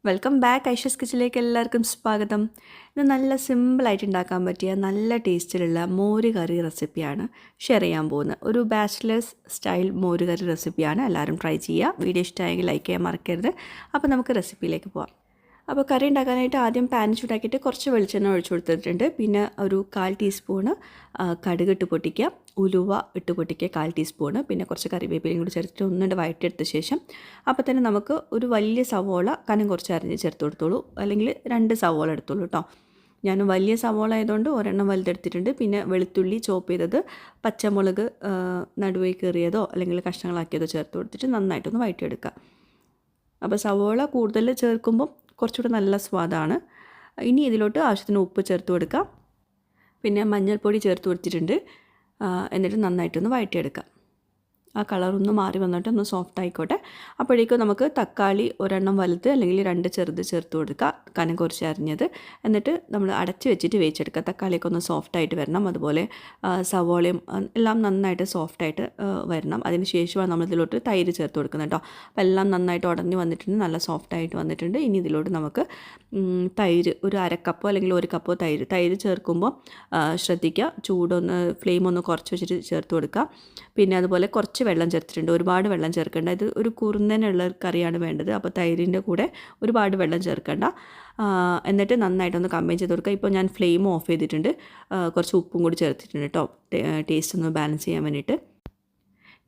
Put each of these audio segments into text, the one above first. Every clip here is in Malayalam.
വെൽക്കം ബാക്ക് ഐഷസ് കിച്ചണിലേക്ക് എല്ലാവർക്കും സ്വാഗതം. ഇത് നല്ല സിമ്പിളായിട്ട് ഉണ്ടാക്കാൻ പറ്റിയ നല്ല ടേസ്റ്റിലുള്ള മോര് കറി റെസിപ്പിയാണ് ഷെയർ ചെയ്യാൻ പോകുന്നത്. ഒരു ബാച്ചിലേഴ്സ് സ്റ്റൈൽ മോര് കറി റെസിപ്പിയാണ്. എല്ലാവരും ട്രൈ ചെയ്യുക. വീഡിയോ ഇഷ്ടമായെങ്കിൽ ലൈക്ക് ചെയ്യാൻ മറക്കരുത്. അപ്പോൾ നമുക്ക് റെസിപ്പിയിലേക്ക് പോകാം. അപ്പോൾ കറി ഉണ്ടാക്കാനായിട്ട് ആദ്യം പാൻ ചൂടാക്കിയിട്ട് കുറച്ച് വെളിച്ചെണ്ണ ഒഴിച്ചു കൊടുത്തിട്ടുണ്ട്. പിന്നെ ഒരു 1/4 ടീസ്പൂണ് കടുക് ഇട്ട് പൊട്ടിക്കുക, ഉലുവ ഇട്ട് പൊട്ടിക്കുക 1/4 ടീസ്പൂണ്, പിന്നെ കുറച്ച് കറിവേപ്പിലയും കൂടി ചേർത്തിട്ട് ഒന്നുകൊണ്ട് വഴറ്റിയെടുത്ത ശേഷം അപ്പോൾ തന്നെ നമുക്ക് ഒരു വലിയ സവോള കനം കുറച്ച് അരിഞ്ഞ് ചേർത്ത് കൊടുത്തോളൂ, അല്ലെങ്കിൽ 2 സവോള എടുത്തോളൂ കേട്ടോ. ഞാൻ വലിയ സവോള ആയതുകൊണ്ട് ഒരെണ്ണം വലുതെടുത്തിട്ടുണ്ട്. പിന്നെ വെളുത്തുള്ളി ചോപ്പ് ചെയ്തത്, പച്ചമുളക് നടുവേ കീറിയതോ അല്ലെങ്കിൽ കഷ്ണങ്ങളാക്കിയതോ ചേർത്ത് കൊടുത്തിട്ട് നന്നായിട്ടൊന്ന് വഴറ്റിയെടുക്കുക. അപ്പോൾ സവോള കൂടുതൽ ചേർക്കുമ്പം കുറച്ചുകൂടെ നല്ല സ്വാദാണ്. ഇനി ഇതിലോട്ട് ആവശ്യത്തിന് ഉപ്പ് ചേർത്ത് കൊടുക്കാം, പിന്നെ മഞ്ഞൾപ്പൊടി ചേർത്ത് കൊടുത്തിട്ടുണ്ട്. എന്നിട്ട് നന്നായിട്ടൊന്ന് വഴറ്റിയെടുക്കാം. ആ കളറൊന്ന് മാറി വന്നിട്ട് ഒന്ന് സോഫ്റ്റ് ആയിക്കോട്ടെ. അപ്പോഴേക്കും നമുക്ക് തക്കാളി ഒരെണ്ണം വലുത് അല്ലെങ്കിൽ 2 ചെറുത് ചേർത്ത് കൊടുക്കുക, കനം കുറച്ച് അരിഞ്ഞത്. എന്നിട്ട് നമ്മൾ അടച്ച് വെച്ചിട്ട് വേവിച്ചെടുക്കുക. തക്കാളിയൊക്കെ ഒന്ന് സോഫ്റ്റായിട്ട് വരണം, അതുപോലെ സവോളയും എല്ലാം നന്നായിട്ട് സോഫ്റ്റായിട്ട് വരണം. അതിന് ശേഷമാണ് നമ്മളിതിലോട്ട് തൈര് ചേർത്ത് കൊടുക്കുന്നത് കേട്ടോ. അപ്പോൾ എല്ലാം നന്നായിട്ട് ഉടഞ്ഞ് വന്നിട്ടുണ്ട്, നല്ല സോഫ്റ്റായിട്ട് വന്നിട്ടുണ്ട്. ഇനി ഇതിലോട്ട് നമുക്ക് തൈര് ഒരു 1/2 കപ്പോ അല്ലെങ്കിൽ 1 കപ്പോ തൈര് ചേർക്കുമ്പോൾ ശ്രദ്ധിക്കുക, ചൂടൊന്ന് ഫ്ലെയിം ഒന്ന് കുറച്ച് വെച്ചിട്ട് ചേർത്ത് കൊടുക്കുക. പിന്നെ അതുപോലെ കുറച്ച് വെള്ളം ചേർത്തിട്ടുണ്ട്, ഒരുപാട് വെള്ളം ചേർക്കേണ്ട. ഇത് ഒരു കുറുന്നനുള്ള കറിയാണ് വേണ്ടത്, അപ്പോൾ തൈരിൻ്റെ കൂടെ ഒരുപാട് വെള്ളം ചേർക്കേണ്ട. എന്നിട്ട് നന്നായിട്ടൊന്ന് കമ്പൈൻ ചെയ്ത് കൊടുക്കുക. ഇപ്പോൾ ഞാൻ ഫ്ലെയിം ഓഫ് ചെയ്തിട്ടുണ്ട്, കുറച്ച് ഉപ്പും കൂടി ചേർത്തിട്ടുണ്ട് കേട്ടോ, ടേസ്റ്റ് ഒന്ന് ബാലൻസ് ചെയ്യാൻ വേണ്ടിയിട്ട്.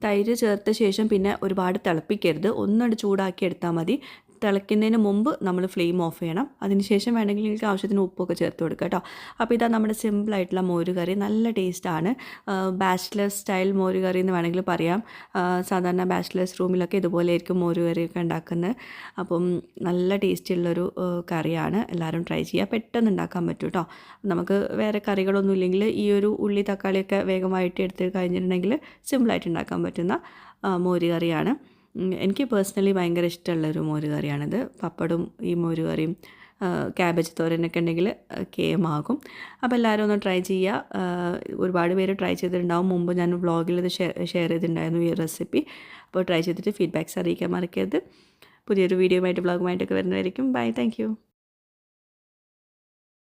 തൈര് ചേർത്ത ശേഷം പിന്നെ ഒരുപാട് തിളപ്പിക്കരുത്, ഒന്നങ്ങട് ചൂടാക്കി എടുത്താൽ മതി. തിളയ്ക്കുന്നതിന് മുമ്പ് നമ്മൾ ഫ്ലെയിം ഓഫ് ചെയ്യണം. അതിനുശേഷം വേണമെങ്കിൽ നിങ്ങൾക്ക് ആവശ്യത്തിന് ഉപ്പൊക്കെ ചേർത്ത് കൊടുക്കുക കേട്ടോ. അപ്പോൾ ഇതാ നമ്മുടെ സിമ്പിളായിട്ടുള്ള മോര് കറി, നല്ല ടേസ്റ്റാണ്. ബാച്ചിലേഴ്സ് സ്റ്റൈൽ മോര് കറി എന്ന് വേണമെങ്കിൽ പറയാം. സാധാരണ ബാച്ചിലേഴ്സ് റൂമിലൊക്കെ ഇതുപോലെയായിരിക്കും മോര് കറിയൊക്കെ ഉണ്ടാക്കുന്നത്. അപ്പം നല്ല ടേസ്റ്റുള്ളൊരു കറിയാണ്. എല്ലാവരും ട്രൈ ചെയ്യുക, പെട്ടെന്ന് ഉണ്ടാക്കാൻ പറ്റും കേട്ടോ. നമുക്ക് വേറെ കറികളൊന്നും ഇല്ലെങ്കിൽ ഈ ഒരു ഉള്ളി തക്കാളിയൊക്കെ വേഗമായിട്ട് എടുത്ത് കഴിഞ്ഞിട്ടുണ്ടെങ്കിൽ സിമ്പിളായിട്ട് ഉണ്ടാക്കാൻ പറ്റുന്ന മോര് കറിയാണ്. എനിക്ക് പേഴ്സണലി ഭയങ്കര ഇഷ്ടമുള്ളൊരു മോര് കറിയാണിത്. പപ്പടും ഈ മോര് കറിയും ക്യാബേജ് തോരനൊക്കെ ഉണ്ടെങ്കിൽ കേമാകും. അപ്പോൾ എല്ലാവരും ഒന്ന് ട്രൈ ചെയ്യുക. ഒരുപാട് പേര് ട്രൈ ചെയ്തിട്ടുണ്ടാവും, മുമ്പ് ഞാൻ വ്ളോഗിൽ ഇത് ഷെയർ ചെയ്തിട്ടുണ്ടായിരുന്നു ഈ റെസിപ്പി. അപ്പോൾ ട്രൈ ചെയ്തിട്ട് ഫീഡ്ബാക്ക്സ് അറിയിക്കാൻ മറക്കരുത്. പുതിയൊരു വീഡിയോയുമായിട്ട് വ്ളോഗുമായിട്ടൊക്കെ വരുന്നതായിരിക്കും. Bye, thank U.